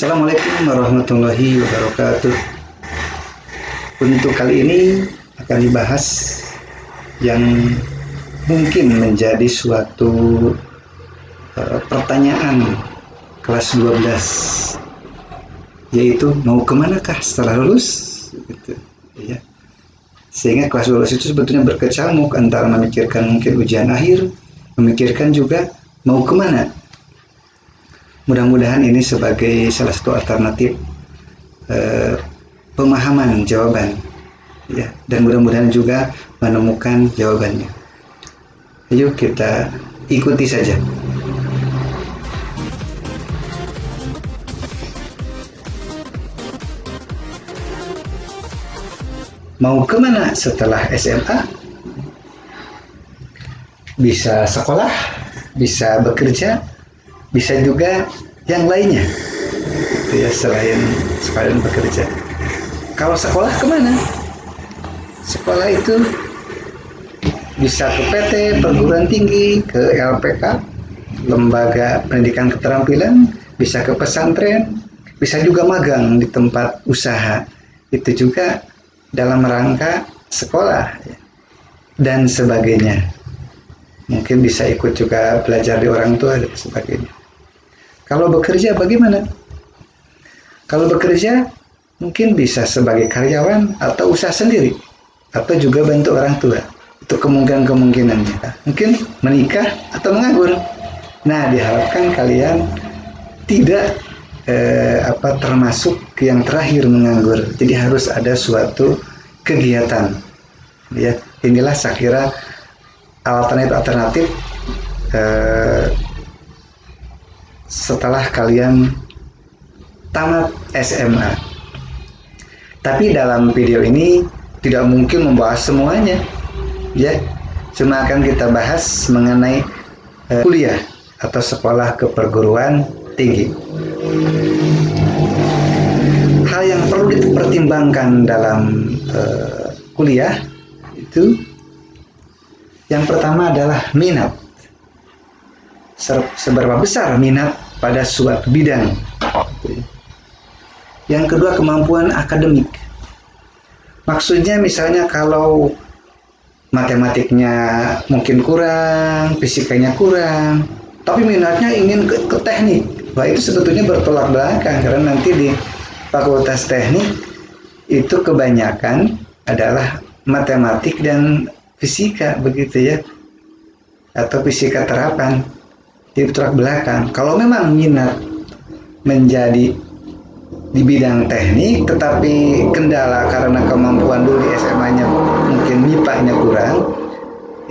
Assalamualaikum warahmatullahi wabarakatuh. Untuk kali ini akan dibahas yang mungkin menjadi suatu pertanyaan kelas 12, yaitu mau kemanakah setelah lulus gitu, ya. Sehingga kelas 12 itu sebetulnya berkecamuk antara memikirkan mungkin ujian akhir, memikirkan juga mau kemana. Mudah-mudahan ini sebagai salah satu alternatif pemahaman jawaban, ya, dan mudah-mudahan juga menemukan jawabannya. Ayo kita ikuti saja. Mau kemana setelah SMA? Bisa sekolah, bisa bekerja, bisa juga yang lainnya, itu ya, selain bekerja. Kalau sekolah kemana? Sekolah itu bisa ke PT, perguruan tinggi, ke LPK, lembaga pendidikan keterampilan, bisa ke pesantren, bisa juga magang di tempat usaha. Itu juga dalam rangka sekolah dan sebagainya. Mungkin bisa ikut juga belajar di orang tua dan sebagainya. Kalau bekerja bagaimana? Kalau bekerja mungkin bisa sebagai karyawan atau usaha sendiri, atau juga bantu orang tua. Itu kemungkinannya. Mungkin menikah atau menganggur. Nah, diharapkan kalian tidak termasuk yang terakhir menganggur. Jadi harus ada suatu kegiatan. Ya, inilah saya kira alternatif setelah kalian tamat SMA. Tapi dalam video ini tidak mungkin membahas semuanya, ya. Cuma akan kita bahas mengenai kuliah atau sekolah ke perguruan tinggi. Hal yang perlu dipertimbangkan dalam kuliah itu, yang pertama adalah minat. Seberapa besar minat pada suatu bidang. Yang kedua, kemampuan akademik. Maksudnya misalnya kalau matematiknya mungkin kurang, fisikanya kurang, tapi minatnya ingin ke teknik. Wah, itu sebetulnya bertolak belakang, karena nanti di fakultas teknik itu kebanyakan adalah matematik dan fisika, begitu ya, atau fisika terapan. Di bertolak belakang. Kalau memang minat menjadi di bidang teknik, tetapi kendala karena kemampuan dulu di SMA-nya mungkin MIPA-nya kurang,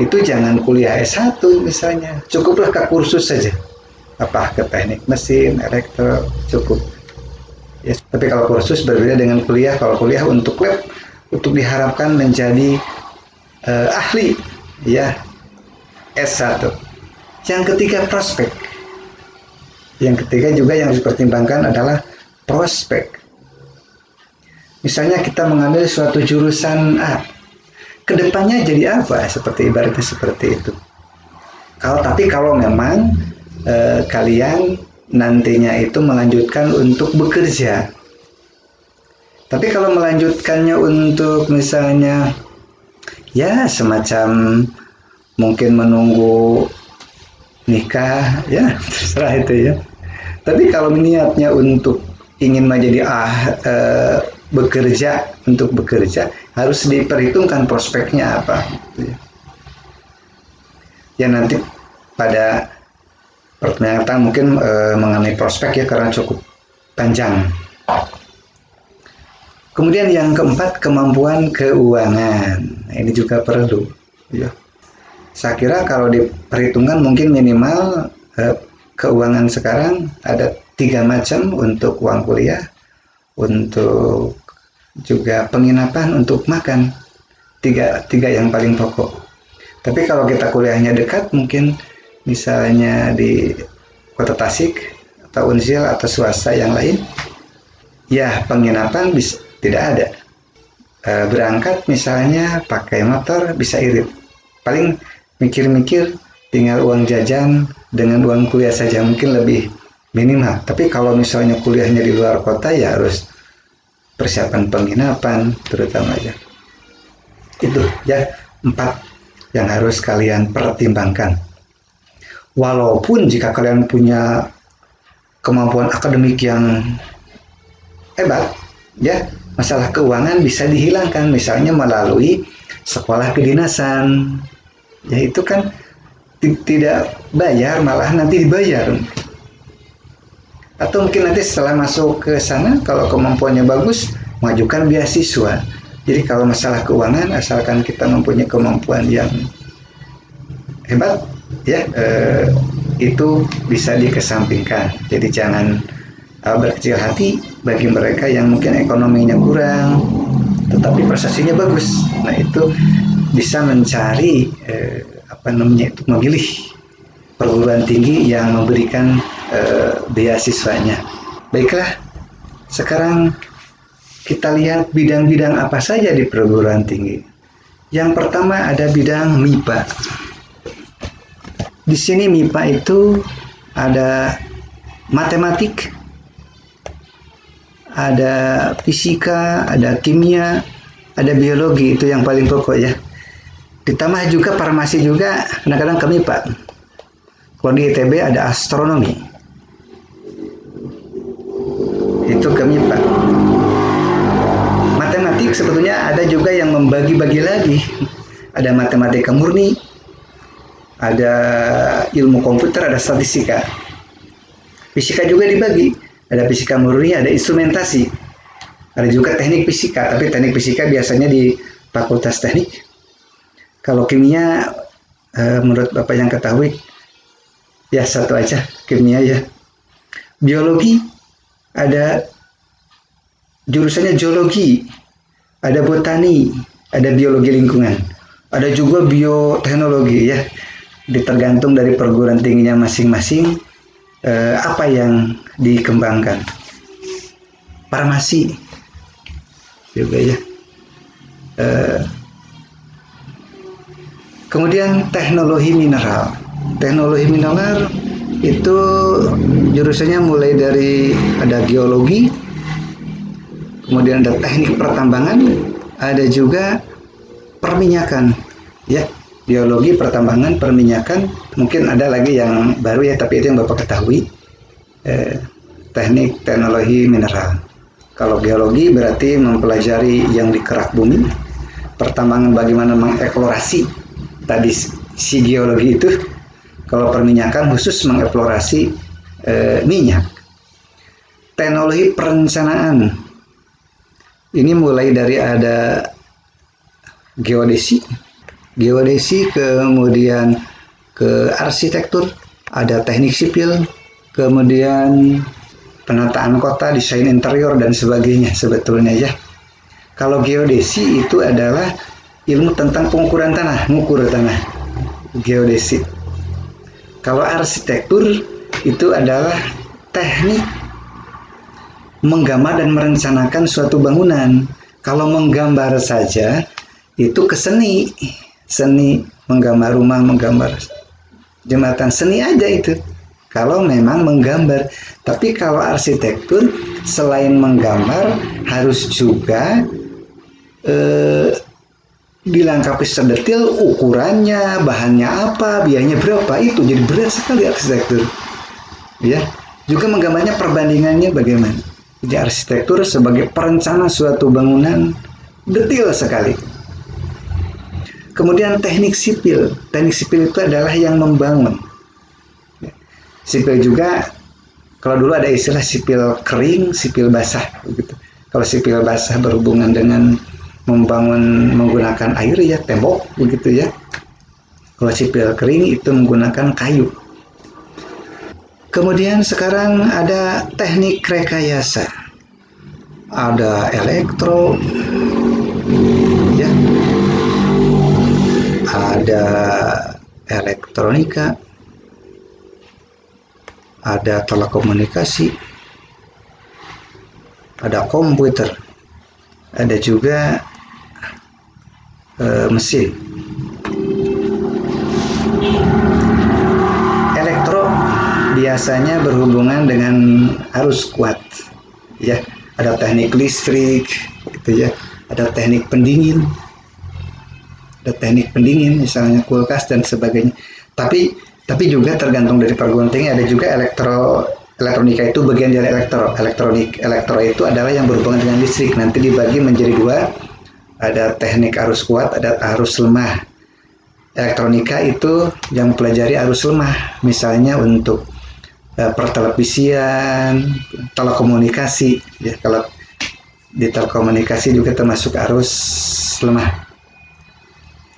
itu jangan kuliah S1 misalnya, cukuplah ke kursus saja, ke teknik mesin, elektro, cukup. Ya, tapi kalau kursus berbeda dengan kuliah. Kalau kuliah untuk lab, untuk diharapkan menjadi ahli, ya, S1. Yang ketiga, prospek. Yang ketiga juga yang harus dipertimbangkan adalah prospek. Misalnya kita mengambil suatu jurusan A, kedepannya jadi apa? Ibaratnya seperti itu. Tapi kalau memang kalian nantinya itu melanjutkan untuk bekerja. Tapi kalau melanjutkannya untuk misalnya ya semacam mungkin menunggu nikah, ya terserah itu ya. Tapi kalau niatnya untuk ingin menjadi bekerja, untuk bekerja harus diperhitungkan prospeknya apa, gitu ya. Ya, nanti pada pertanyaan mungkin mengenai prospek ya, karena cukup panjang. Kemudian yang keempat, kemampuan keuangan. Nah, ini juga perlu, ya. Saya kira kalau diperhitungkan mungkin minimal keuangan sekarang ada 3 macam untuk uang kuliah, untuk juga penginapan, untuk makan. Tiga yang paling pokok. Tapi kalau kita kuliahnya dekat, mungkin misalnya di Kota Tasik atau Unsil atau swasta yang lain, ya penginapan tidak ada. Berangkat misalnya pakai motor bisa irit. Paling mikir-mikir tinggal uang jajan dengan uang kuliah saja, mungkin lebih minimal. Tapi kalau misalnya kuliahnya di luar kota ya harus persiapan penginapan terutama ya. Itu ya 4 yang harus kalian pertimbangkan. Walaupun jika kalian punya kemampuan akademik yang hebat, ya masalah keuangan bisa dihilangkan, misalnya melalui sekolah kedinasan. Ya itu kan tidak bayar, malah nanti dibayar. Atau mungkin nanti setelah masuk ke sana, kalau kemampuannya bagus, mengajukan beasiswa. Jadi kalau masalah keuangan, asalkan kita mempunyai kemampuan yang hebat, ya itu bisa dikesampingkan. Jadi jangan berkecil hati bagi mereka yang mungkin ekonominya kurang, tetapi prestasinya bagus. Nah itu bisa mencari itu memilih perguruan tinggi yang memberikan beasiswanya. Baiklah, sekarang kita lihat bidang-bidang apa saja di perguruan tinggi. Yang pertama ada bidang MIPA. Di sini MIPA itu ada matematik, ada fisika, ada kimia, ada biologi, itu yang paling pokok ya. Ditambah juga farmasi juga, kadang-kadang ke MIPA. Kalau di ITB ada astronomi, itu ke MIPA. Matematik sebetulnya ada juga yang membagi-bagi lagi. Ada matematika murni, ada ilmu komputer, ada statistika. Fisika juga dibagi, ada fisika murni, ada instrumentasi. Ada juga teknik fisika, tapi teknik fisika biasanya di fakultas teknik. Kalau kimia, menurut Bapak yang ketahui, ya satu aja, kimia ya. Biologi, ada jurusannya geologi, ada botani, ada biologi lingkungan, ada juga bioteknologi ya. Tergantung dari perguruan tingginya masing-masing apa yang dikembangkan. Farmasi juga ya. Kemudian teknologi mineral. Teknologi mineral itu jurusannya mulai dari ada geologi, kemudian ada teknik pertambangan, ada juga perminyakan, ya biologi, pertambangan, perminyakan, mungkin ada lagi yang baru ya, tapi itu yang Bapak ketahui, teknik teknologi mineral. Kalau geologi berarti mempelajari yang di kerak bumi, pertambangan bagaimana mengeksplorasi tadi si geologi itu. Kalau perminyakan khusus mengeksplorasi minyak. Teknologi perencanaan ini mulai dari ada geodesi, kemudian ke arsitektur, ada teknik sipil, kemudian penataan kota, desain interior dan sebagainya sebetulnya ya. Kalau geodesi itu adalah ilmu tentang pengukuran tanah, mengukur tanah, geodesi. Kalau arsitektur itu adalah teknik menggambar dan merencanakan suatu bangunan. Kalau menggambar saja itu ke seni menggambar rumah, menggambar jembatan, seni aja itu. Kalau memang menggambar, tapi kalau arsitektur selain menggambar harus juga dilengkapi sedetil ukurannya, bahannya apa, biayanya berapa, itu jadi berat sekali arsitektur. Ya, juga menggambarnya perbandingannya bagaimana. Jadi arsitektur sebagai perencana suatu bangunan detail sekali. Kemudian teknik sipil. Teknik sipil itu adalah yang membangun. Sipil juga, kalau dulu ada istilah sipil kering, sipil basah begitu. Kalau sipil basah berhubungan dengan membangun menggunakan air ya, tembok begitu ya. Kalau sipil kering itu menggunakan kayu. Kemudian sekarang ada teknik rekayasa, ada elektro, ya, ada elektronika, ada telekomunikasi, ada komputer, ada juga mesin. biasanya berhubungan dengan arus kuat. Ya, ada teknik listrik, gitu ya. Ada teknik pendingin. Ada teknik pendingin, misalnya kulkas dan sebagainya. Tapi juga tergantung dari perguruan tinggi. Ada juga elektronika itu bagian dari elektronik. Elektro itu adalah yang berhubungan dengan listrik. Nanti dibagi menjadi dua. Ada teknik arus kuat, ada arus lemah. Elektronika itu yang pelajari arus lemah, misalnya untuk pertelevisian, telekomunikasi. Ya, kalau di telekomunikasi juga termasuk arus lemah.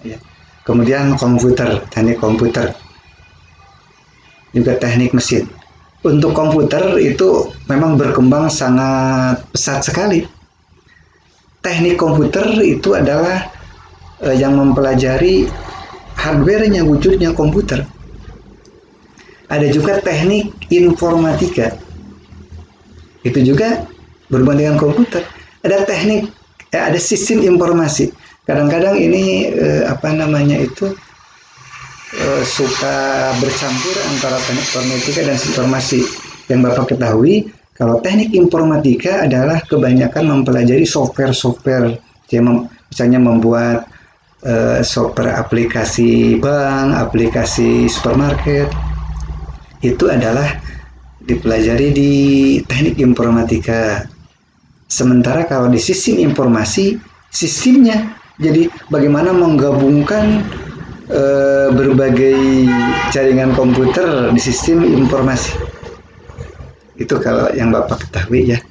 Ya. Kemudian komputer, teknik komputer, juga teknik mesin. Untuk komputer itu memang berkembang sangat pesat sekali. Teknik komputer itu adalah yang mempelajari hardware-nya, wujudnya komputer. Ada juga teknik informatika, itu juga berhubungan dengan komputer. Ada teknik, ada sistem informasi. Kadang-kadang ini suka bercampur antara teknik informatika dan informasi. Yang Bapak ketahui, kalau teknik informatika adalah kebanyakan mempelajari software, misalnya membuat software aplikasi bank, aplikasi supermarket, itu adalah dipelajari di teknik informatika. Sementara kalau di sistem informasi, sistemnya, jadi bagaimana menggabungkan berbagai jaringan komputer di sistem informasi. Itu kalau yang Bapak ketahui ya.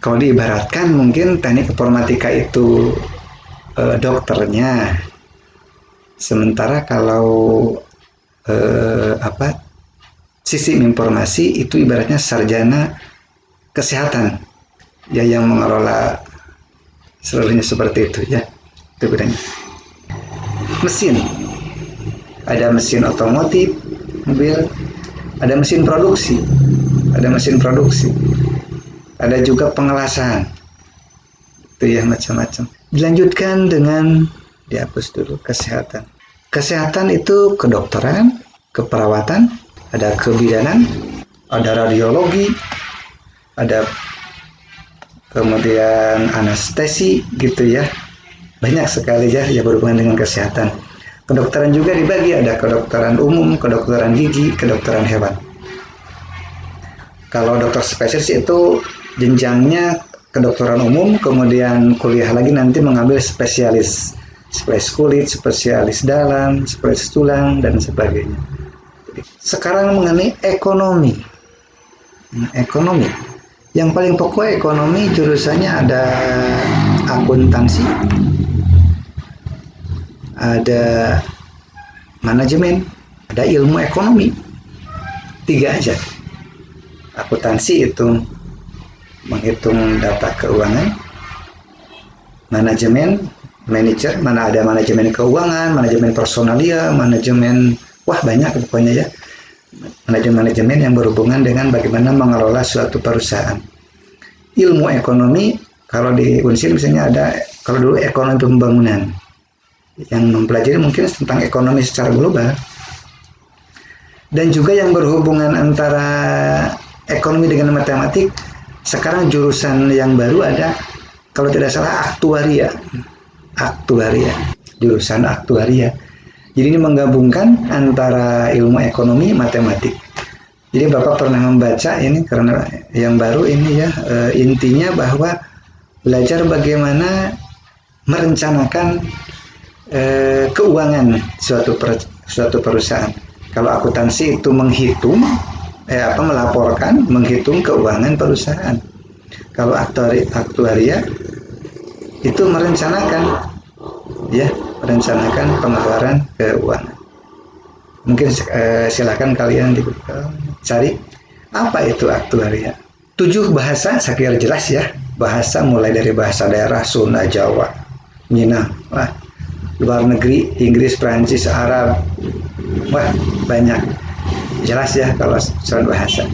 Kalau diibaratkan mungkin teknik informatika itu dokternya. Sementara kalau sistem informasi itu ibaratnya sarjana kesehatan. Ya, yang mengelola seluruhnya seperti itu ya. Itu bedanya. Mesin. Ada mesin otomotif, mobil, ada mesin produksi. Ada juga pengelasan. Itu ya, macam-macam. Dilanjutkan dengan dihapus dulu kesehatan. Kesehatan itu kedokteran, keperawatan, ada kebidanan, ada radiologi, ada kemudian anestesi gitu ya. Banyak sekali ya yang berhubungan dengan kesehatan. Kedokteran juga dibagi, ada kedokteran umum, kedokteran gigi, kedokteran hewan. Kalau dokter spesialis itu jenjangnya kedokteran umum, kemudian kuliah lagi nanti mengambil spesialis kulit, spesialis dalam, spesialis tulang, dan sebagainya. Sekarang mengenai ekonomi. Ekonomi. Yang paling pokok ekonomi jurusannya ada akuntansi, ada manajemen, ada ilmu ekonomi. 3 aja. Akuntansi itu menghitung data keuangan, manajemen, manajer, mana ada manajemen keuangan, manajemen personalia, manajemen, banyak pokoknya ya. Manajemen yang berhubungan dengan bagaimana mengelola suatu perusahaan. Ilmu ekonomi, kalau di Unsil misalnya ada, kalau dulu ekonomi pembangunan, yang mempelajari mungkin tentang ekonomi secara global. Dan juga yang berhubungan antara ekonomi dengan matematik, sekarang jurusan yang baru ada, kalau tidak salah aktuaria, jurusan aktuaria. Jadi ini menggabungkan antara ilmu ekonomi, matematik. Jadi Bapak pernah membaca ini, karena yang baru ini ya, intinya bahwa belajar bagaimana merencanakan keuangan suatu perusahaan. Kalau akuntansi itu menghitung, melaporkan, menghitung keuangan perusahaan. Kalau aktuaria itu merencanakan, merencanakan pengeluaran keuangan. Mungkin silakan kalian cari apa itu aktuaria. 7 bahasa, saya kira jelas ya. Bahasa mulai dari bahasa daerah Sunda, Jawa, Minang, luar negeri, Inggris, Prancis, Arab, banyak. Jelas ya kalau soal bahasa.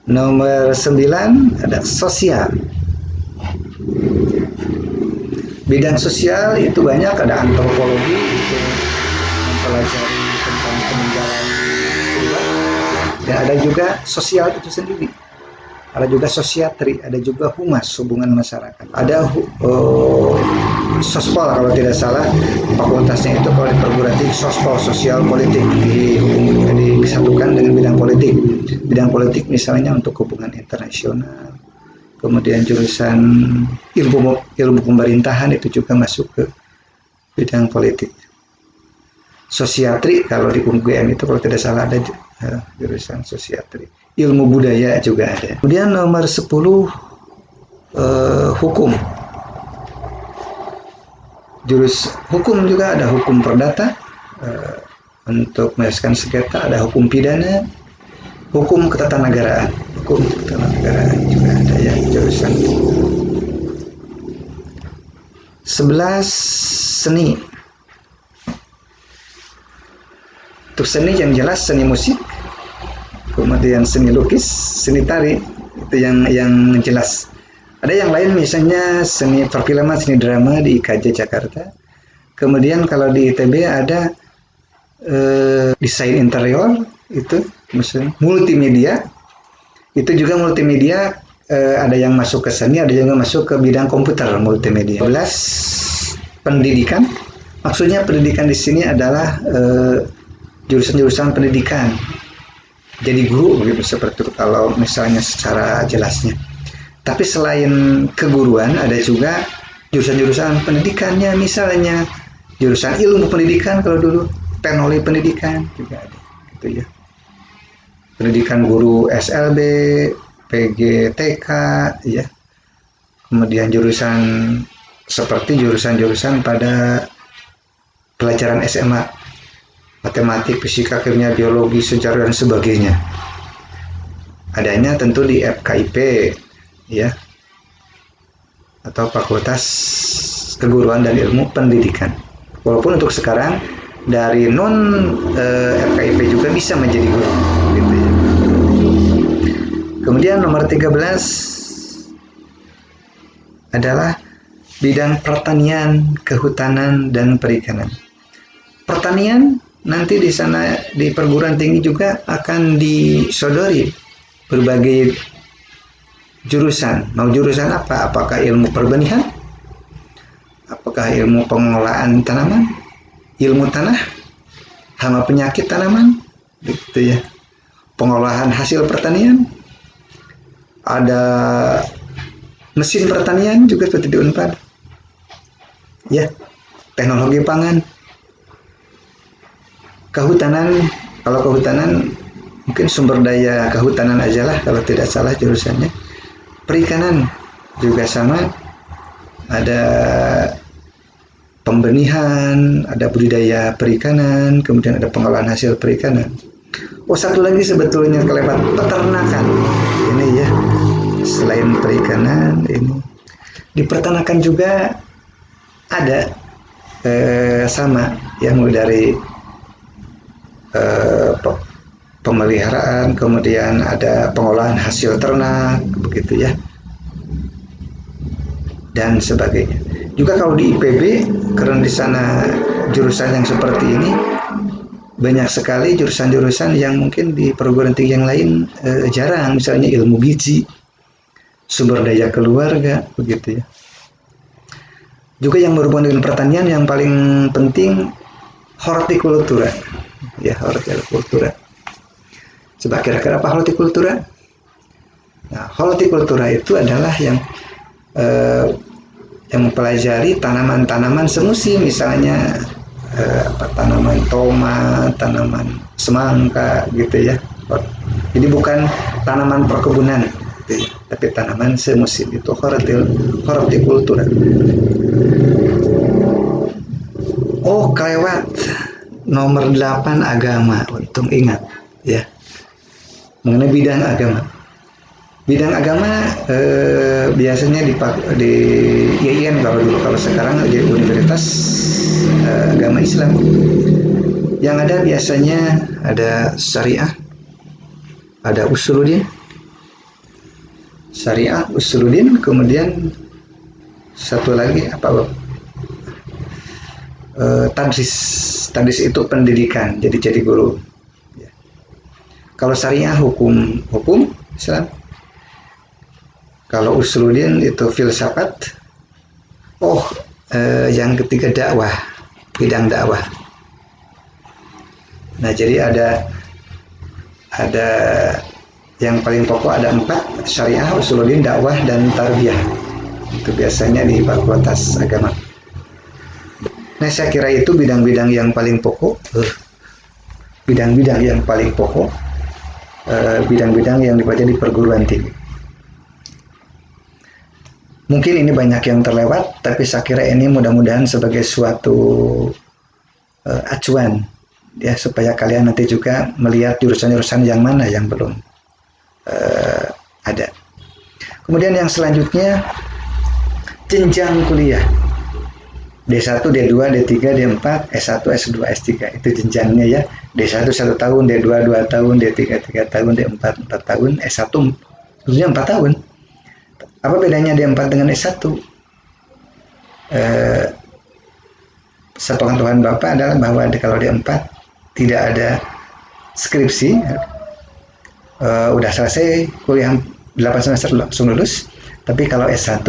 Nomor 9 ada sosial. Bidang sosial itu banyak, ada antropologi, itu mempelajari tentang peninggalan Ya, ada juga sosial itu sendiri, ada juga sosiatri, ada juga humas, hubungan masyarakat, ada sospol kalau tidak salah fakultasnya itu, kalau di perguruan tinggi sospol, sosial politik, disatukan dengan bidang politik. Bidang politik misalnya untuk hubungan internasional, kemudian jurusan ilmu pemerintahan itu juga masuk ke bidang politik. Sosiatri kalau di UGM itu kalau tidak salah ada jurusan sosiatri. Ilmu budaya juga ada. Kemudian nomor 10 hukum. Hukum juga ada hukum perdata, untuk menyelesaikan sengketa, ada hukum pidana, hukum ketatanegaraan. Hukum ketatanegaraan juga ada ya jurusan. 11 seni. Untuk seni yang jelas seni musik, kemudian seni lukis, seni tari, itu yang jelas. Ada yang lain misalnya seni perfilman, seni drama di IKJ Jakarta. Kemudian kalau di ITB ada desain interior, itu misalnya multimedia. Itu juga multimedia, ada yang masuk ke seni, ada yang masuk ke bidang komputer multimedia. 11 pendidikan. Maksudnya pendidikan di sini adalah jurusan-jurusan pendidikan. Jadi guru gitu, seperti itu kalau misalnya secara jelasnya. Tapi selain keguruan ada juga jurusan-jurusan pendidikannya, misalnya jurusan ilmu pendidikan kalau dulu, teknologi pendidikan juga ada gitu ya. Pendidikan guru SLB, PGTK ya. Kemudian jurusan seperti jurusan-jurusan pada pelajaran SMA, matematik, fisika, kimia, biologi, sejarah dan sebagainya. Adanya tentu di FKIP ya, atau Fakultas Keguruan dan Ilmu Pendidikan. Walaupun untuk sekarang dari non FKIP juga bisa menjadi guru gitu ya. Kemudian nomor 13 adalah bidang pertanian, kehutanan dan perikanan. Pertanian nanti di sana di perguruan tinggi juga akan disodori berbagai jurusan. Mau jurusan apa? Apakah ilmu perbenihan? Apakah ilmu pengelolaan tanaman? Ilmu tanah? Hama penyakit tanaman? Gitu ya. Pengolahan hasil pertanian? Ada mesin pertanian juga seperti di Unpad. Ya, teknologi pangan. Kehutanan, kalau kehutanan mungkin sumber daya kehutanan aja lah kalau tidak salah jurusannya. Perikanan juga sama, ada pembenihan, ada budidaya perikanan, kemudian ada pengolahan hasil perikanan. Oh, satu lagi sebetulnya kelewat, peternakan. Ini ya, selain perikanan ini di peternakan juga ada sama ya, mulai dari pemeliharaan, kemudian ada pengolahan hasil ternak, begitu ya, dan sebagainya. Juga kalau di IPB, karena di sana jurusan yang seperti ini banyak sekali jurusan-jurusan yang mungkin di perguruan tinggi yang lain jarang, misalnya ilmu gizi, sumber daya keluarga, begitu ya. Juga yang berhubungan dengan pertanian yang paling penting hortikultura. Ya, hortikultura. Coba kira-kira apa hortikultura? Nah, hortikultura itu adalah yang mempelajari tanaman-tanaman semusim, misalnya tanaman tomat, tanaman semangka, gitu ya. Jadi bukan tanaman perkebunan, gitu ya, tapi tanaman semusim, itu hortikultura. Oh, kelewat. Nomor 8 agama, untung ingat ya, mengenai bidang agama. Bidang agama biasanya di IAIN kalau dulu, kalau sekarang di Universitas Agama Islam. Yang ada biasanya ada syariah, ada usuluddin, syariah, usuluddin, kemudian satu lagi apa? Tadris itu pendidikan, jadi guru. Kalau syariah hukum Islam. Kalau usuluddin itu filsafat. Oh, yang ketiga dakwah, bidang dakwah. Nah, jadi ada yang paling pokok ada 4, syariah, usuluddin, dakwah, dan tarbiyah. Itu biasanya di fakultas agama. Nah, saya kira itu bidang-bidang yang paling pokok, bidang-bidang yang paling pokok, bidang-bidang yang dipelajari di perguruan tinggi. Mungkin ini banyak yang terlewat, tapi saya kira ini mudah-mudahan sebagai suatu acuan ya, supaya kalian nanti juga melihat jurusan-jurusan yang mana yang belum ada. Kemudian yang selanjutnya jenjang kuliah. D1, D2, D3, D4, S1, S2, S3. Itu jenjangnya ya. D1 1 tahun, D2 2 tahun, D3 3 tahun, D4 4 tahun, S1 tentunya 4 tahun. Apa bedanya D4 dengan S1? Sepengetahuan Bapak adalah bahwa kalau D4 tidak ada skripsi, udah selesai kuliah 8 semester langsung lulus. Tapi kalau S1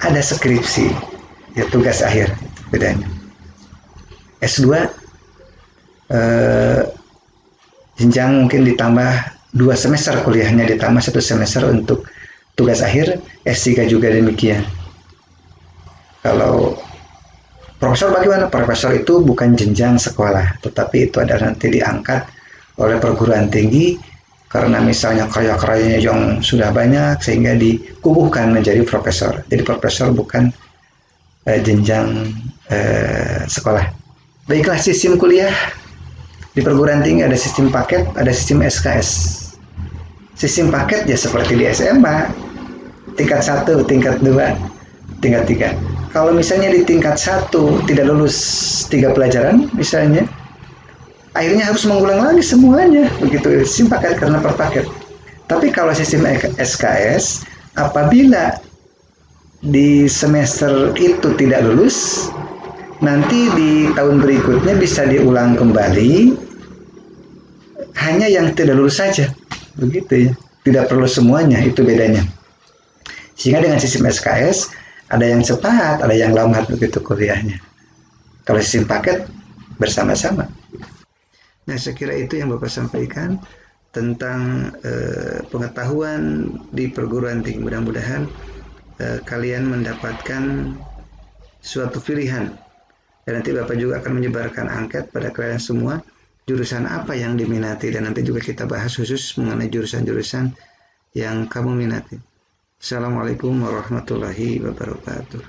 ada skripsi, ya tugas akhir, bedanya. S2 jenjang mungkin ditambah 2 semester kuliahnya, ditambah 1 semester untuk tugas akhir. S3 juga demikian. Kalau profesor bagaimana? Profesor itu bukan jenjang sekolah, tetapi itu adalah nanti diangkat oleh perguruan tinggi karena misalnya karya-karyanya yang sudah banyak sehingga dikukuhkan menjadi profesor. Jadi profesor bukan jenjang sekolah. Baiklah, sistem kuliah di perguruan tinggi ada sistem paket, ada sistem SKS. Sistem paket ya seperti di SMA, tingkat 1, tingkat 2, tingkat 3. Kalau misalnya di tingkat 1 tidak lulus 3 pelajaran misalnya, akhirnya harus mengulang lagi semuanya, begitu sistem paket karena per paket. Tapi kalau sistem SKS, apabila di semester itu tidak lulus, nanti di tahun berikutnya bisa diulang kembali, hanya yang tidak lulus saja, begitu ya, tidak perlu semuanya, itu bedanya. Sehingga dengan sistem SKS ada yang cepat, ada yang lambat begitu kuliahnya. Kalau sistem paket bersama-sama. Nah, saya kira itu yang Bapak sampaikan tentang pengetahuan di perguruan tinggi. Mudah-mudahan kalian mendapatkan suatu pilihan, dan nanti Bapak juga akan menyebarkan angket pada kalian semua jurusan apa yang diminati, dan nanti juga kita bahas khusus mengenai jurusan-jurusan yang kamu minati. Assalamualaikum warahmatullahi wabarakatuh.